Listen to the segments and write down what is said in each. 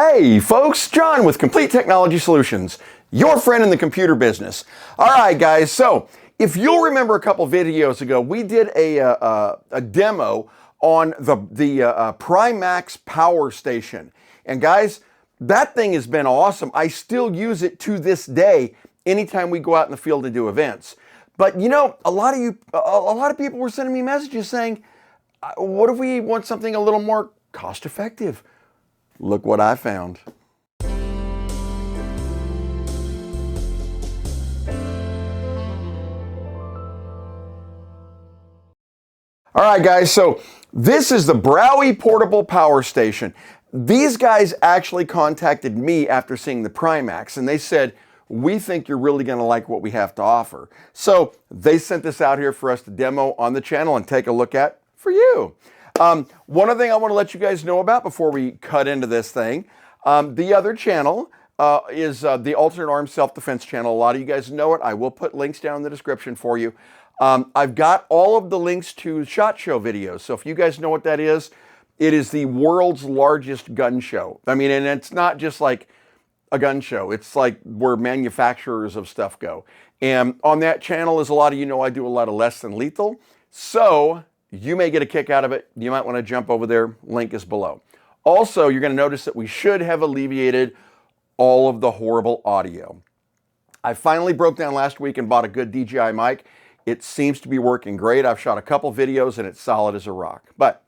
Hey folks, John with Complete Technology Solutions, your friend in the computer business. All right guys, so if you'll remember a couple videos ago, we did a demo on the Primax power station. And guys, that thing has been awesome. I still use it to this day anytime we go out in the field to do events. But you know, a lot of people were sending me messages saying, what if we want something a little more cost effective? Look what I found. All right, guys, so this is the Bowey Portable Power Station. These guys actually contacted me after seeing the Primax, and they said, we think you're really going to like what we have to offer. So they sent this out here for us to demo on the channel and take a look at for you. One other thing I want to let you guys know about before we cut into this thing, the other channel is the Alternate Arms Self-Defense channel. A lot of you guys know it. I will put links down in the description for you. I've got all of the links to SHOT Show videos. So if you guys know what that is, it is the world's largest gun show. I mean, and it's not just like a gun show. It's like where manufacturers of stuff go. And on that channel, as a lot of you know, I do a lot of less than lethal. So you may get a kick out of it. You might want to jump over there. Link is below. Also, you're going to notice that we should have alleviated all of the horrible audio. I finally broke down last week and bought a good DJI mic. It seems to be working great. I've shot a couple videos and it's solid as a rock. But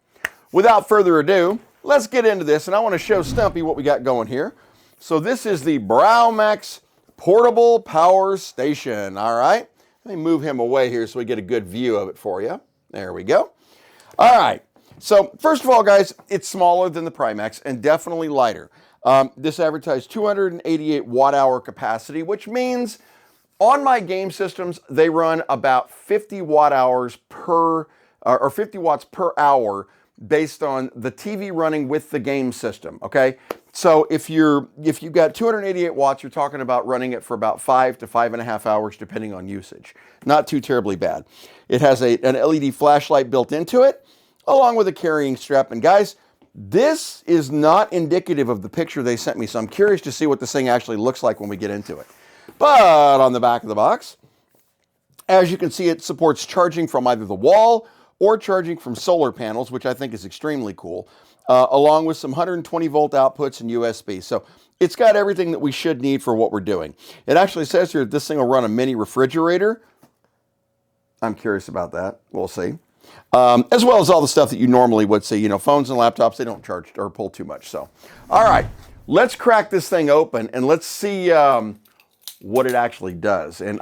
without further ado, let's get into this. And I want to show Stumpy what we got going here. So this is the Primax Portable Power Station. All right. Let me move him away here so we get a good view of it for you. There we go. All right. So first of all, guys, it's smaller than the Primax and definitely lighter. This advertised 288 watt-hour capacity, which means on my game systems, they run about 50 watt-hours per, or 50 watts per hour based on the TV running with the game system, okay? So if you've got 288 watts, you're talking about running it for about 5 to 5.5 hours, depending on usage. Not too terribly bad. It has an LED flashlight built into it, along with a carrying strap. And guys, this is not indicative of the picture they sent me, so I'm curious to see what this thing actually looks like when we get into it. But on the back of the box, as you can see, it supports charging from either the wall or charging from solar panels, which I think is extremely cool, along with some 120 volt outputs and USB. So it's got everything that we should need for what we're doing. It actually says here that this thing will run a mini refrigerator. I'm curious about that. We'll see. As well as all the stuff that you normally would see. You know, phones and laptops, they don't charge or pull too much. So, all right, let's crack this thing open and let's see what it actually does. And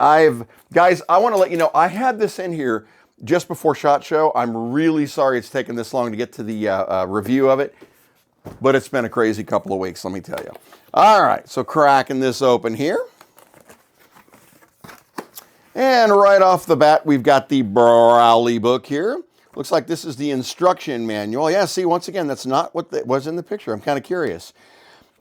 guys, I want to let you know, I had this in here just before SHOT Show. I'm really sorry it's taken this long to get to the review of it, but it's been a crazy couple of weeks, let me tell you. All right, so cracking this open here. And right off the bat, we've got the Bowey book here. Looks like this is the instruction manual. Yeah, see, once again, that's not what was in the picture. I'm kind of curious.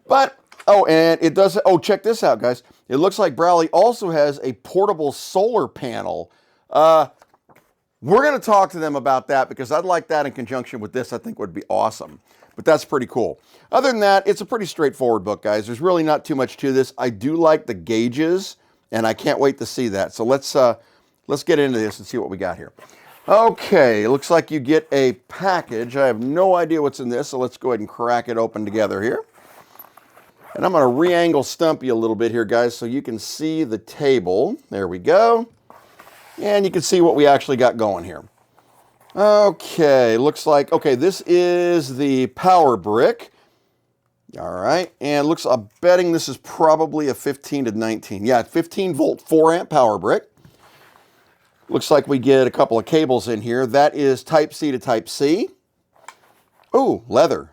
But, oh, and it does, oh, check this out, guys. It looks like Bowey also has a portable solar panel. We're going to talk to them about that because I'd like that in conjunction with this. I think would be awesome. But that's pretty cool. Other than that, it's a pretty straightforward book, guys. There's really not too much to this. I do like the gauges, and I can't wait to see that. So let's get into this and see what we got here. Okay, looks like you get a package. I have no idea what's in this, so let's go ahead and crack it open together here. And I'm going to re-angle Stumpy a little bit here, guys, so you can see the table. There we go. And you can see what we actually got going here. Okay, looks like, okay, this is the power brick. All right, and looks, I'm betting this is probably a 15 to 19. Yeah, 15 volt, 4 amp power brick. Looks like we get a couple of cables in here. That is Type C to Type C. Ooh, leather.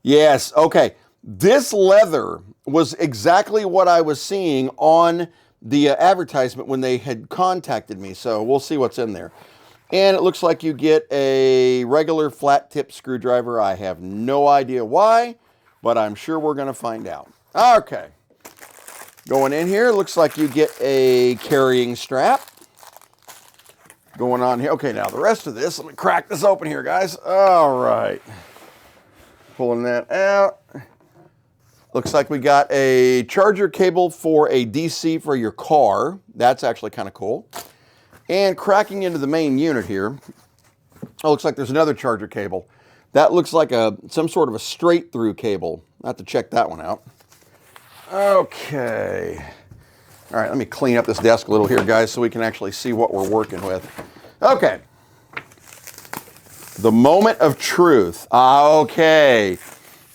Yes, okay. This leather was exactly what I was seeing on the advertisement when they had contacted me. So we'll see what's in there. And it looks like you get a regular flat tip screwdriver. I have no idea why, but I'm sure we're going to find out. Okay. Going in here, looks like you get a carrying strap. Going on here. Okay, now the rest of this, let me crack this open here, guys. All right. Pulling that out. Looks like we got a charger cable for a DC for your car. That's actually kind of cool. And cracking into the main unit here, oh, looks like there's another charger cable. That looks like some sort of a straight through cable. I'll have to check that one out. Okay. All right, let me clean up this desk a little here, guys, so we can actually see what we're working with. Okay. The moment of truth. Okay.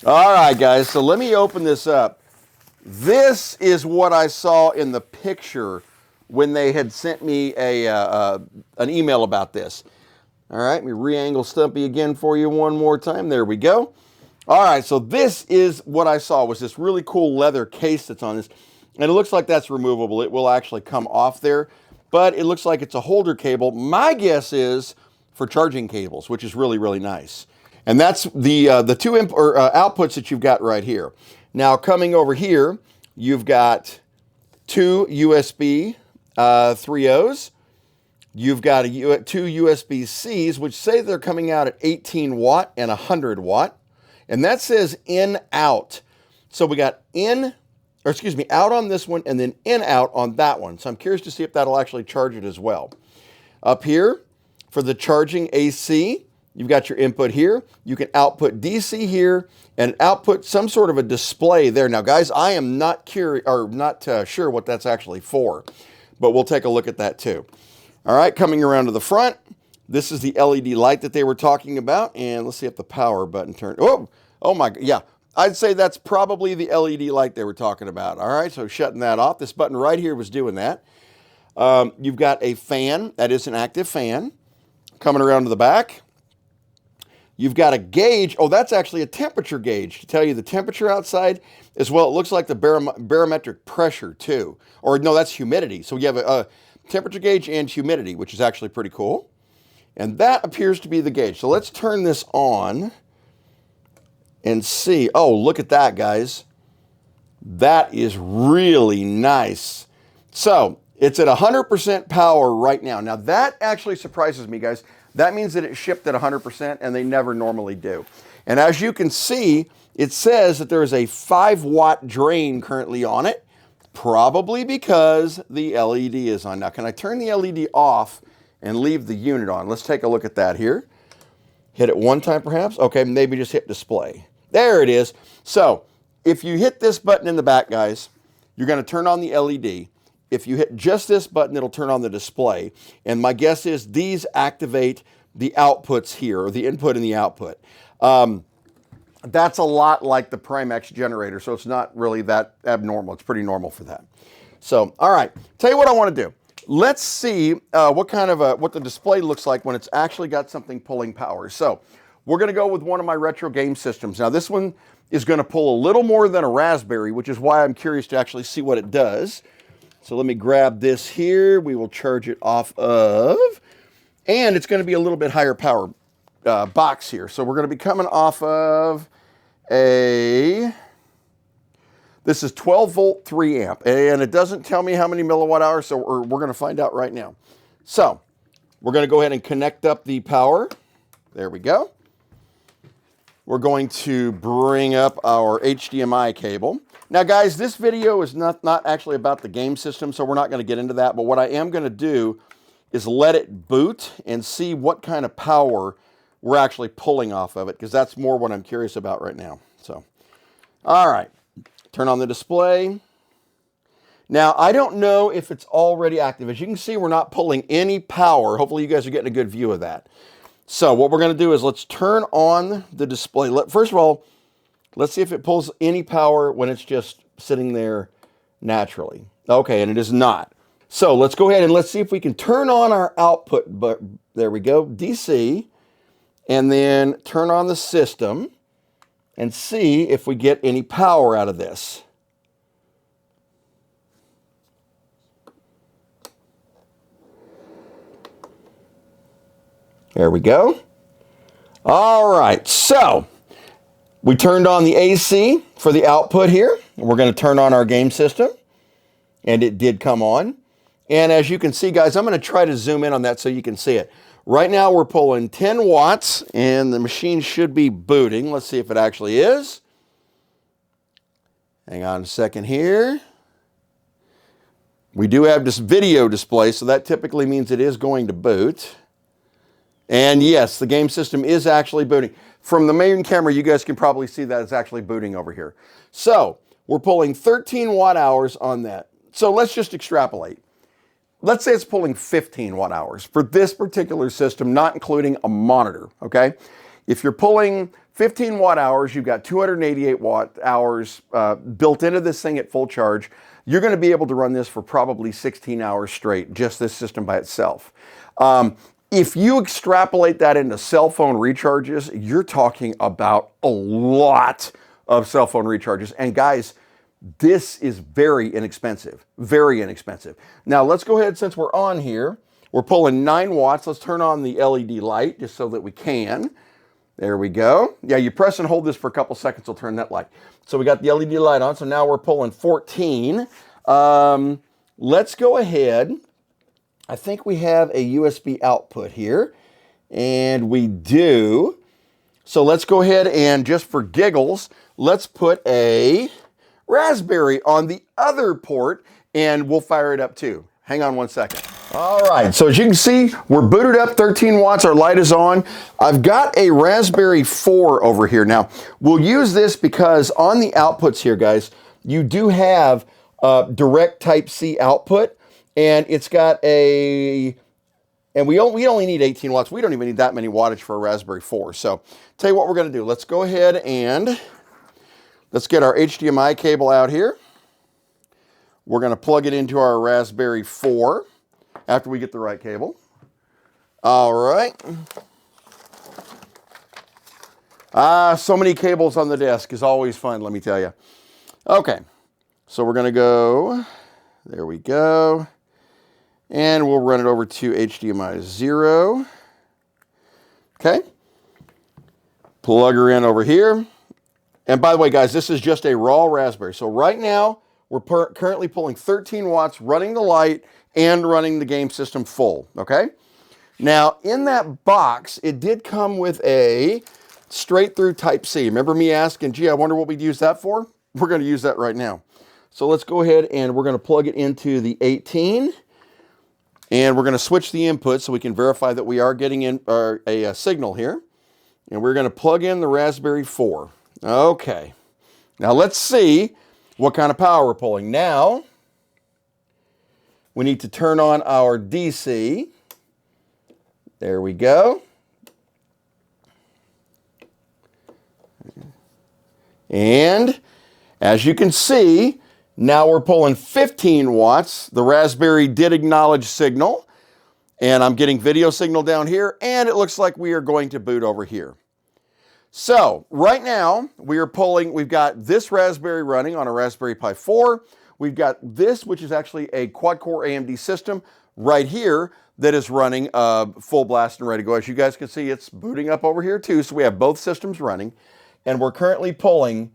All right, guys, so let me open this up. This is what I saw in the picture when they had sent me an email about this. All right, let me re-angle Stumpy again for you one more time. There we go. All right, so this is what I saw, was this really cool leather case that's on this. And it looks like that's removable. It will actually come off there, but it looks like it's a holder cable. My guess is for charging cables, which is really, really nice. And that's the two outputs that you've got right here. Now, coming over here, you've got two USB 3.0s. You've got two USB-Cs, which say they're coming out at 18 watt and 100 watt. And that says in, out. So we got out on this one and then in, out on that one. So I'm curious to see if that'll actually charge it as well. Up here, for the charging AC, you've got your input here. You can output DC here and output some sort of a display there. Now, guys, I am not sure what that's actually for, but we'll take a look at that too. All right, coming around to the front, this is the LED light that they were talking about, and let's see if the power button turned. Oh my, yeah, I'd say that's probably the LED light they were talking about. All right, so shutting that off. This button right here was doing that. You've got a fan. That is an active fan. Coming around to the back, you've got a gauge. Oh, that's actually a temperature gauge to tell you the temperature outside as well. It looks like the barometric pressure too. Or no, that's humidity. So you have a temperature gauge and humidity, which is actually pretty cool. And that appears to be the gauge. So let's turn this on and see. Oh, look at that, guys. That is really nice. So it's at 100% power right now. Now that actually surprises me, guys. That means that it shipped at 100%, and they never normally do. And as you can see, it says that there is a 5-watt drain currently on it, probably because the LED is on. Now, can I turn the LED off and leave the unit on? Let's take a look at that here. Hit it one time, perhaps. Okay, maybe just hit display. There it is. So if you hit this button in the back, guys, you're going to turn on the LED. If you hit just this button, it'll turn on the display. And my guess is these activate the outputs here, or the input and the output. That's a lot like the Primax generator, so it's not really that abnormal. It's pretty normal for that. So, all right, tell you what I want to do. Let's see what the display looks like when it's actually got something pulling power. So we're going to go with one of my retro game systems. Now this one is going to pull a little more than a Raspberry, which is why I'm curious to actually see what it does. So let me grab this here. We will charge it off of, and it's going to be a little bit higher power box here. So we're going to be coming off of this is 12 volt 3 amp, and it doesn't tell me how many milliwatt hours, so we're going to find out right now. So we're going to go ahead and connect up the power. There we go. We're going to bring up our HDMI cable. Now, guys, this video is not actually about the game system, so we're not going to get into that, but what I am going to do is let it boot and see what kind of power we're actually pulling off of it, because that's more what I'm curious about right now. So, all right, turn on the display. Now, I don't know if it's already active. As you can see, we're not pulling any power. Hopefully you guys are getting a good view of that. So what we're going to do is let's turn on the display. First of all, let's see if it pulls any power when it's just sitting there naturally. Okay, and it is not. So let's go ahead and let's see if we can turn on our output. But there we go, DC. And then turn on the system and see if we get any power out of this. There we go. All right, so we turned on the AC for the output here. We're going to turn on our game system, and it did come on. And as you can see, guys, I'm going to try to zoom in on that so you can see it. Right now we're pulling 10 watts, and the machine should be booting. Let's see if it actually is. Hang on a second here. We do have this video display, so that typically means it is going to boot. And yes, the game system is actually booting. From the main camera, you guys can probably see that it's actually booting over here. So we're pulling 13 watt hours on that. So let's just extrapolate. Let's say it's pulling 15 watt hours for this particular system, not including a monitor, okay? If you're pulling 15 watt hours, you've got 288 watt hours built into this thing at full charge. You're going to be able to run this for probably 16 hours straight, just this system by itself. If you extrapolate that into cell phone recharges, you're talking about a lot of cell phone recharges. And guys, this is very inexpensive, very inexpensive. Now let's go ahead, since we're on here, we're pulling 9 watts. Let's turn on the LED light just so that we can. There we go. Yeah, you press and hold this for a couple seconds, it'll turn that light. So we got the LED light on, so now we're pulling 14. Let's go ahead. I think we have a USB output here, and we do. So let's go ahead and, just for giggles, let's put a Raspberry on the other port, and we'll fire it up too. Hang on one second. All right, so as you can see, we're booted up, 13 watts, our light is on. I've got a Raspberry 4 over here. Now, we'll use this because on the outputs here, guys, you do have direct Type-C output, and it's got a, and we only need 18 watts. We don't even need that many wattage for a Raspberry 4. So, tell you what we're gonna do. Let's go ahead and let's get our HDMI cable out here. We're gonna plug it into our Raspberry 4 after we get the right cable. All right. So many cables on the desk is always fun, let me tell you. Okay, so we're gonna go, there we go. And we'll run it over to HDMI 0. Okay. Plug her in over here. And by the way, guys, this is just a raw Raspberry. So right now, we're currently pulling 13 watts, running the light, and running the game system full, okay? Now, in that box, it did come with a straight through Type-C. Remember me asking, gee, I wonder what we'd use that for? We're gonna use that right now. So let's go ahead and we're gonna plug it into the 18, and we're gonna switch the input so we can verify that we are getting in a signal here. And we're gonna plug in the Raspberry 4. Okay, now let's see what kind of power we're pulling. Now, we need to turn on our DC. There we go. And as you can see, now we're pulling 15 watts. The Raspberry did acknowledge signal, and I'm getting video signal down here, and it looks like we are going to boot over here. So right now we are pulling, we've got this Raspberry running on a Raspberry Pi 4. We've got this, which is actually a quad-core AMD system right here that is running full blast and ready to go. As you guys can see, it's booting up over here too. So we have both systems running, and we're currently pulling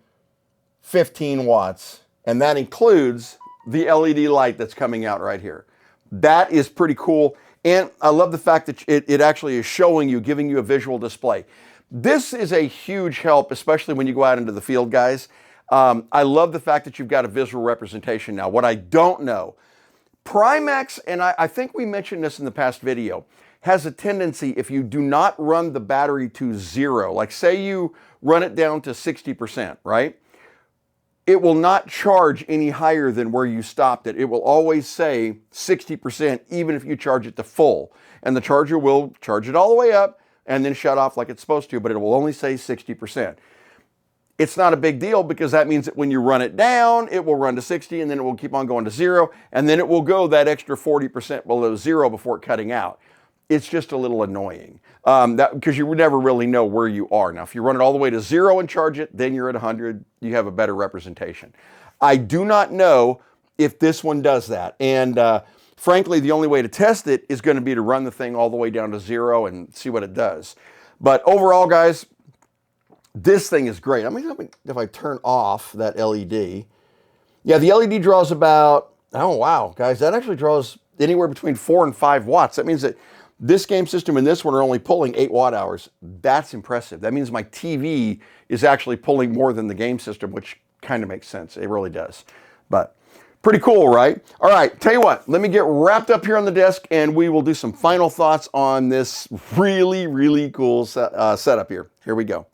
15 watts, and that includes the LED light that's coming out right here. That is pretty cool, and I love the fact that it actually is showing you, giving you a visual display. This is a huge help, especially when you go out into the field, guys. I love the fact that you've got a visual representation now. What I don't know, Primax, and I think we mentioned this in the past video, has a tendency, if you do not run the battery to 0, like say you run it down to 60%, right? It will not charge any higher than where you stopped it. It will always say 60%, even if you charge it to full. And the charger will charge it all the way up and then shut off like it's supposed to, but it will only say 60%. It's not a big deal because that means that when you run it down, it will run to 60 and then it will keep on going to 0, and then it will go that extra 40% below 0 before cutting out. It's just a little annoying because you never really know where you are. Now, if you run it all the way to 0 and charge it, then you're at 100, you have a better representation. I do not know if this one does that. And frankly, the only way to test it is going to be to run the thing all the way down to 0 and see what it does. But overall, guys, this thing is great. I mean, if I turn off that LED, yeah, the LED draws about, oh wow, guys, that actually draws anywhere between 4 and 5 watts. That means that this game system and this one are only pulling 8 watt hours. That's impressive. That means my TV is actually pulling more than the game system, which kind of makes sense. It really does. But pretty cool, right? All right, tell you what, let me get wrapped up here on the desk and we will do some final thoughts on this really, really cool setup here. Here we go.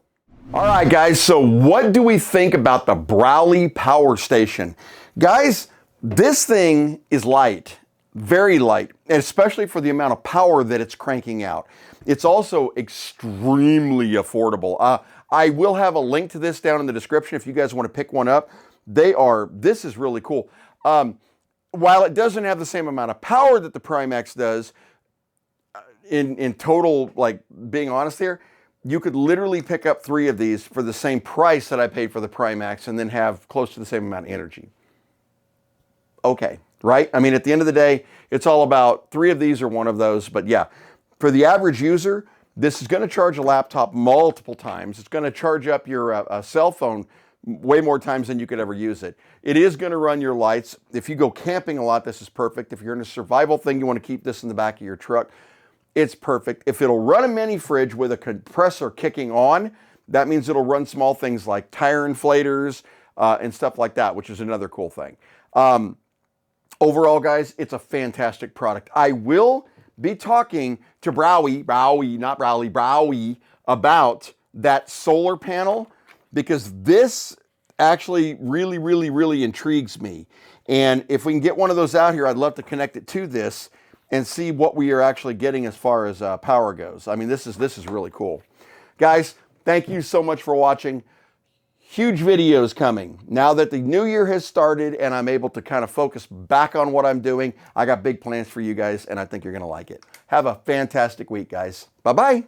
All right, guys, so what do we think about the Bowey Power Station? Guys, this thing is light, very light, and especially for the amount of power that it's cranking out. It's also extremely affordable. I will have a link to this down in the description if you guys want to pick one up. This is really cool. While it doesn't have the same amount of power that the Primax does, in total, like being honest here, you could literally pick up 3 of these for the same price that I paid for the Primax and then have close to the same amount of energy. Okay, right? I mean, at the end of the day, it's all about 3 of these or 1 of those. But yeah, for the average user, this is going to charge a laptop multiple times. It's going to charge up your cell phone way more times than you could ever use it. It is going to run your lights. If you go camping a lot, this is perfect. If you're in a survival thing, you want to keep this in the back of your truck, it's perfect. If it'll run a mini fridge with a compressor kicking on, that means it'll run small things like tire inflators and stuff like that, which is another cool thing. Overall, guys, it's a fantastic product. I will be talking to Bowey about that solar panel, because this actually really intrigues me. And if we can get one of those out here, I'd love to connect it to this and see what we are actually getting as far as power goes. I mean, this is really cool. Guys, thank you so much for watching. Huge videos coming. Now that the new year has started and I'm able to kind of focus back on what I'm doing, I got big plans for you guys and I think you're gonna like it. Have a fantastic week, guys. Bye-bye.